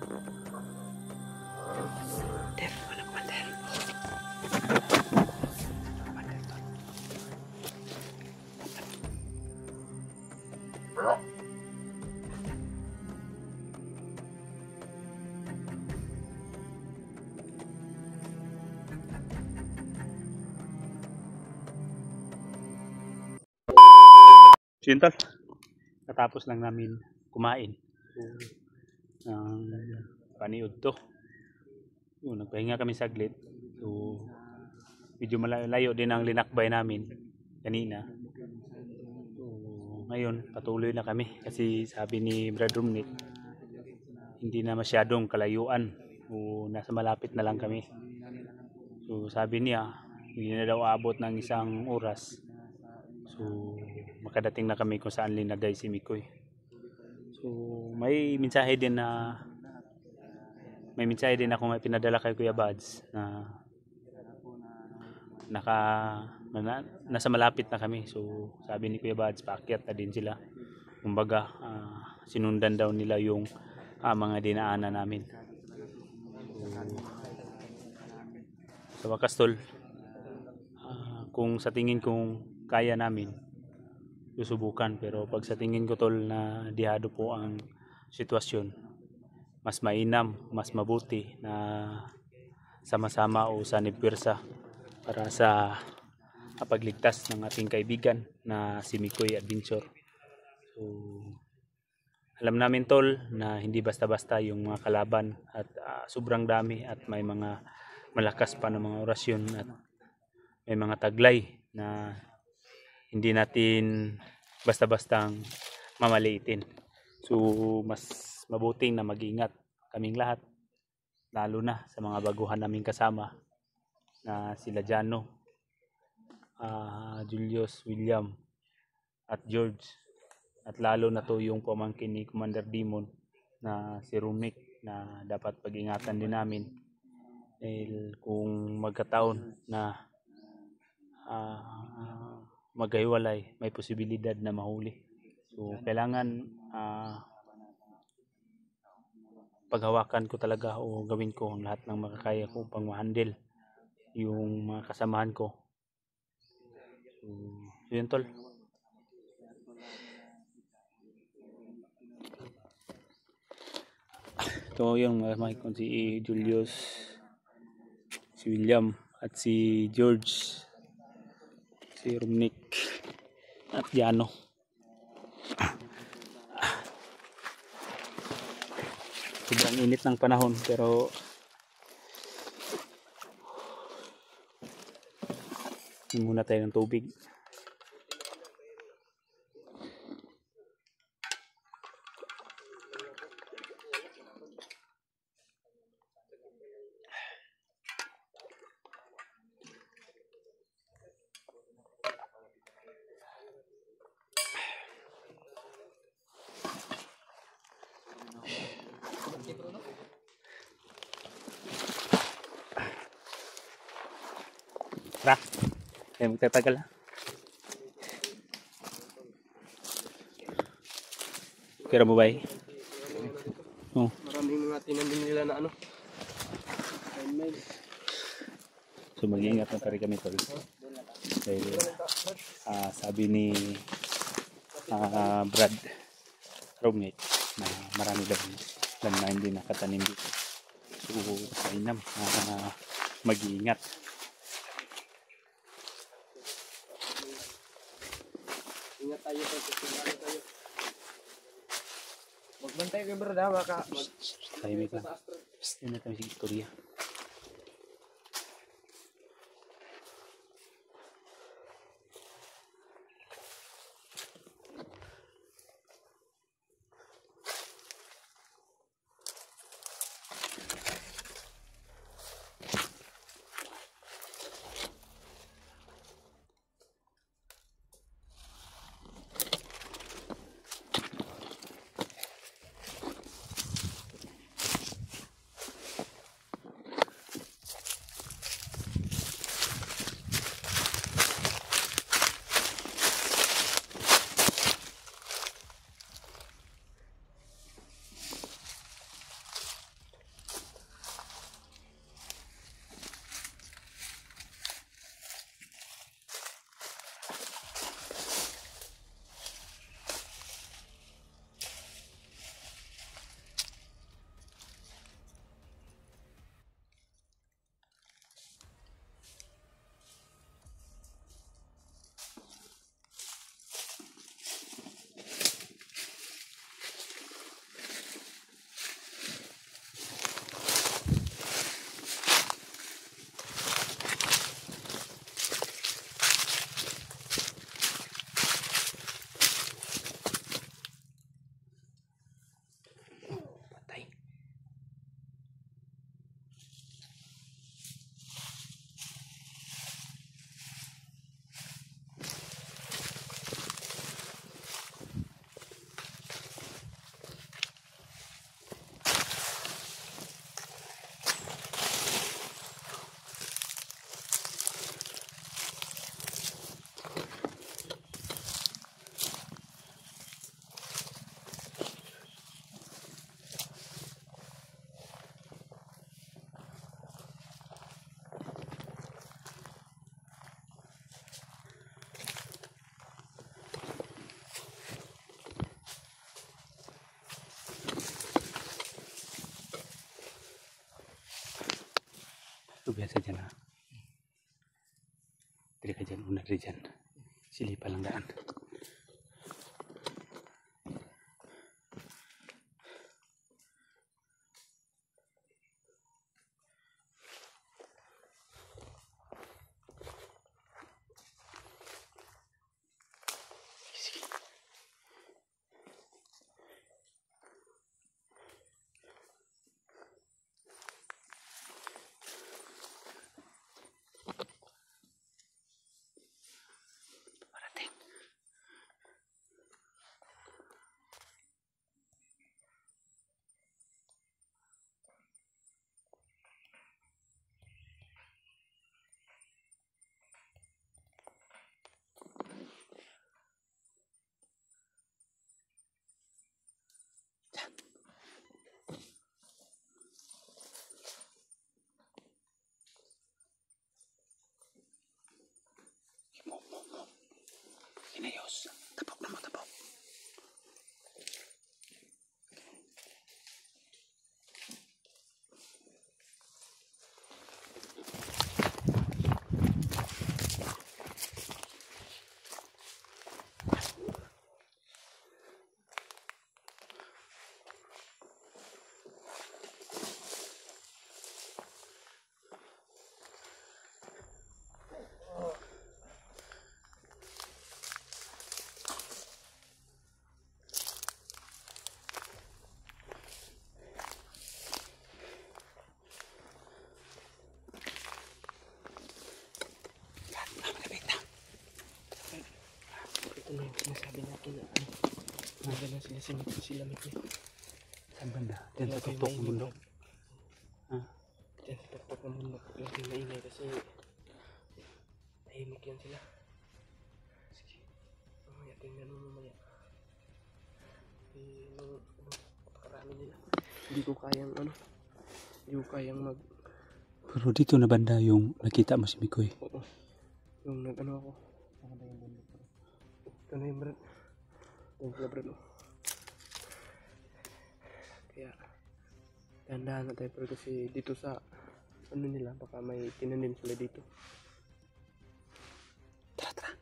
Wala commander. Commander to. Sintal. Katapos lang namin kumain ng paniud to. Yun, nagpahinga kami saglit. So, medyo malayo din ang linakbay namin kanina. So, ngayon, patuloy na kami kasi sabi ni Brad Rumnik, hindi na masyadong kalayuan o nasa malapit na lang kami. So, sabi niya, hindi na daw aabot ng 1 oras. So, makadating na kami kung saan linagay si Mikoy. So, may mensahe din ako may pinadala kay Kuya Bads na nasa malapit na kami. So, sabi ni Kuya Bads, paakyat na din sila. Kumbaga, sinundan daw nila yung mga dinaanan namin. So, sa wakas tol, kung sa tingin kong kaya namin, susubukan. Pero pag sa tingin ko tol na dihado po ang sitwasyon, mas mainam, mas mabuti na sama-sama o sanib pwersa para sa pagligtas ng ating kaibigan na si Mikoy Adventure. So, alam namin tol na hindi basta-basta yung mga kalaban at sobrang dami at may mga malakas pa ng mga orasyon at may mga taglay na hindi natin basta-bastang mamaliitin. So, mas mabuting na mag-ingat kaming lahat, lalo na sa mga baguhan naming kasama na sila Jano, Julius, William at George, at lalo na to yung pamangkin ni Commander Demon na si Rumnik na dapat pag-ingatan din namin dahil kung magkataon na maghiwalay, may posibilidad na mahuli. So, kailangan paghawakan ko talaga o gawin ko ang lahat ng makakaya ko upang ma-handle yung mga kasamahan ko. So, yun tol. Ito yung makikon si Julius, si William at si George, si Rumnik at Jano. Sobrang init ng panahon pero muna tayo ng tubig. Tara, kaya magtatagal ha. Kira mo ba eh? Oh. Maraming mga tinanim nila na ano. So mag-iingat na rin kami tol. Dahil sabi ni Brad Rumnik na marami daw na hindi nakatanim dito. So mainam mag-iingat. Ingat tayo tayo. Magbantay kayo bro, baka tayo may ka. Yun na kami si Victoria. biasa dyan ha. Dili ka dyan, una rin dyan. Sili palang daan. Inayos. Tapok na mo, tapok. Ito na yung sinasabi natin na ano. Magalang sila sila Mikoy. Saan banda? Diyan sa tuktok ng bundok. Diyan sa tuktok ng bundok. Huwag yung maingay kasi tahimik yan sila. Sige. Mamaya tingnan mo mamaya. Napakarami nila. Hindi ko kayang ano. Hindi ko kayang mag... Pero dito na banda yung nakita mo si Mikoy. Oo. Yung nag-ano ako. Nakanda yung bundok. Ito na yung brad. Yung pala brad. Kaya dahan-dahan na tayo pero kasi dito sa ano nila baka may tinanim sila dito. Tara, tara.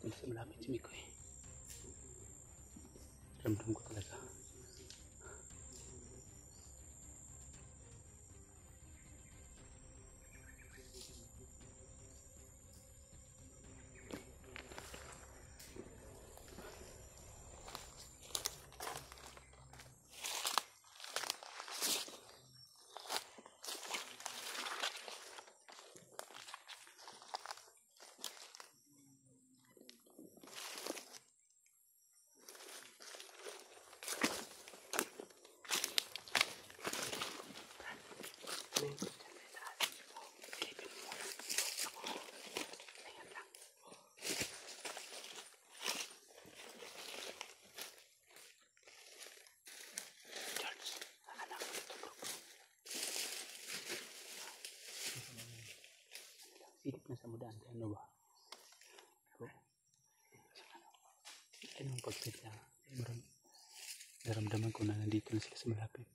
Bisa malapit si Mikoy. Ramdam ko talaga. Silip na sa mudaan. Ano ba? Anong pagpit na? Naramdaman ko na nandito na sila sa malapit.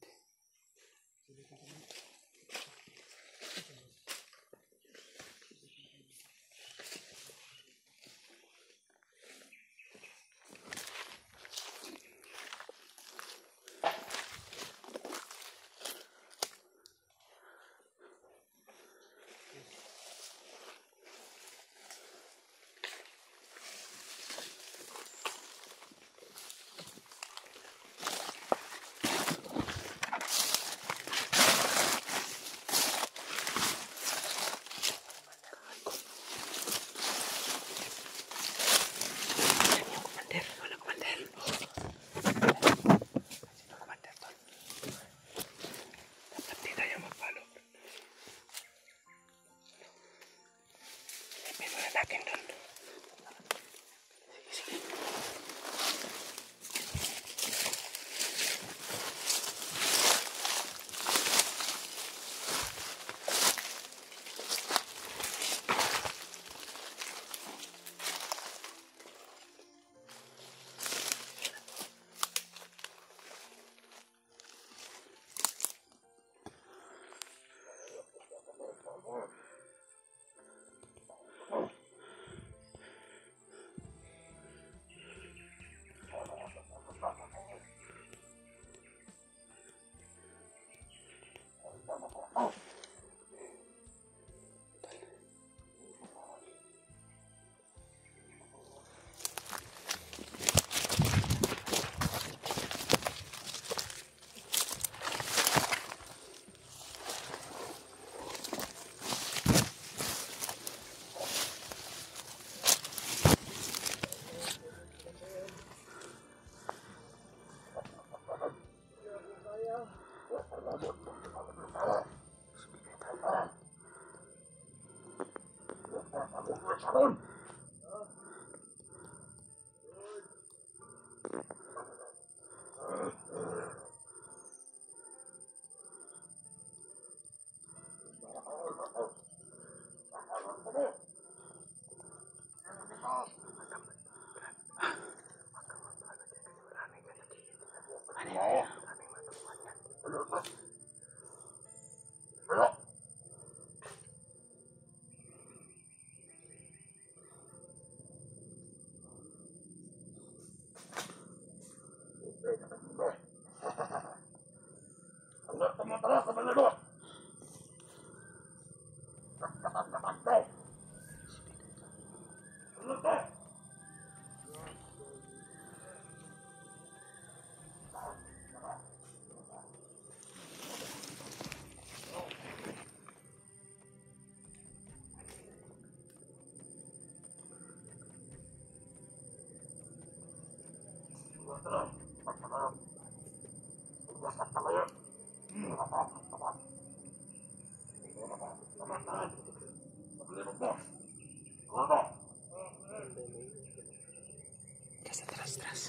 Atras.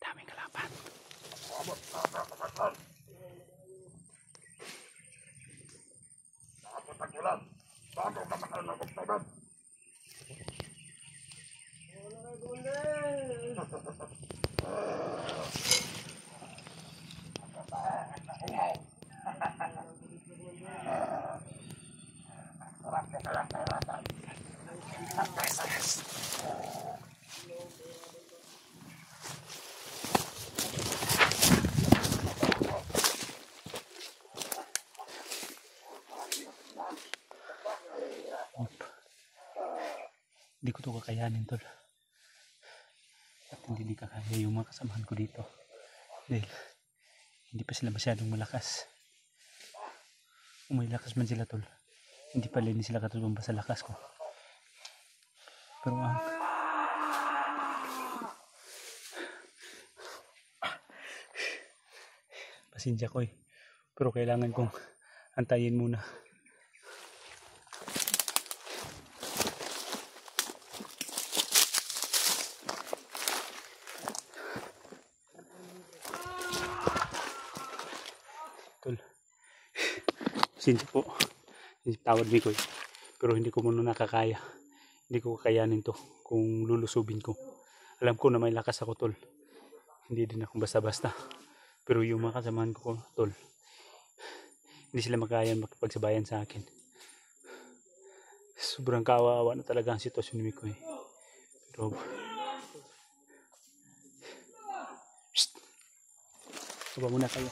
Daming kalaban. Hindi ko to kakayanin, tol. At hindi kakaya yung mga kasamahan ko dito. Dahil hindi pa sila masyadong malakas. Kung may lakas man sila, tol, hindi pa rin sila katutumba sa lakas ko. Pero pasensya ko eh. Pero kailangan kong antayin muna. Tol, pasensya po. Tawad ni ko eh. Pero hindi ko muna nakakaya. Hindi ko kakayanin to kung lulusubin ko. Alam ko na may lakas ako, tol. Hindi din ako basta-basta. Pero yung mga kasamahan ko, tol, hindi sila makaya makipagsabayan sa akin. Sobrang kawawa na talaga ang sitwasyon ni Mikoy. Pero Suba muna kayo.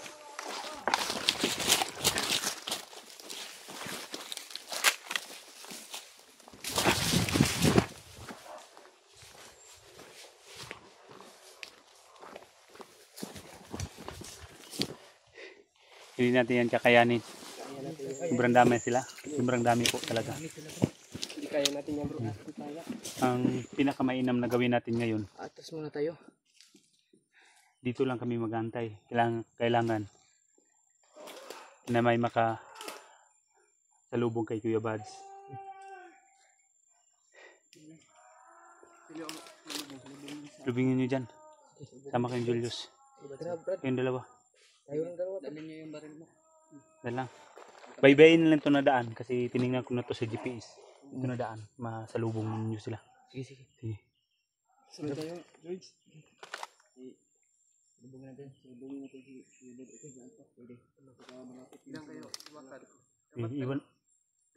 Hindi natin yan kakayanin. Sobrang dami sila. Sobrang dami po talaga. Hindi kaya natin yan, bro. Ang pinakamainam na gawin natin ngayon, Atas muna tayo. dito lang kami magantay. Kailangan na may salubong kay Kuya Bads. Lubingin nyo dyan. Sama kayong Julius. Kayong dalawa. Tayo ng dalawa. Dalhin nyo yung baril mo. Dalang. Baybayin na lang ito na daan kasi tinignan ko na to sa GPS. Ito na daan. Masalubong nyo sila. Sige. Sige. Tayo, George. Lubungin natin si Pwede. Ilang kayo? Iwan.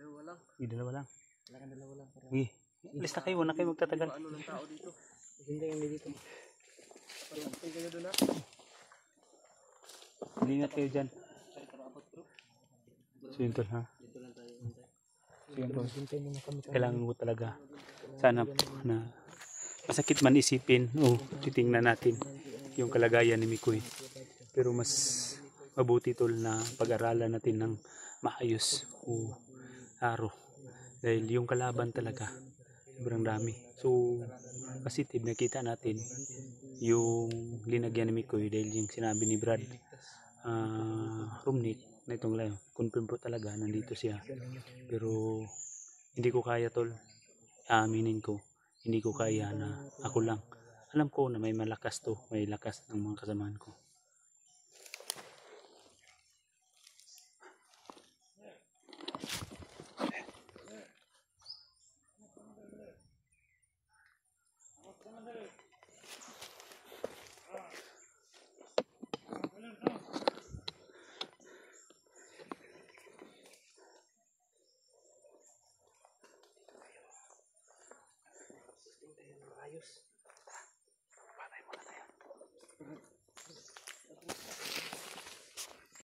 Dalawa lang. Dalawa lang. Kailangan dalawa lang. Sige. Alis na kayo. Huwag na kayo magtatagal. Ano ng tao dito? Hindi kami dito. Parang kayo doon na. Ingat kayo dyan. So yun tol, ha? So yun tol. Kailangan ko talaga. Sana na masakit man isipin o titingnan natin yung kalagayan ni Mikoy. Pero mas mabuti tol na pag-aralan natin ng maayos o araw. Dahil yung kalaban talaga sobrang dami. So positive nakita natin yung linagyan ni Mikoy dahil yung sinabi ni Brad Rumnik na itong live. Confirm po talaga nandito siya. Pero hindi ko kaya tol. Aaminin ko. Hindi ko kaya na ako lang. Alam ko na may malakas to. May lakas ng mga kasamaan ko. Ayos. Patay muna tayo.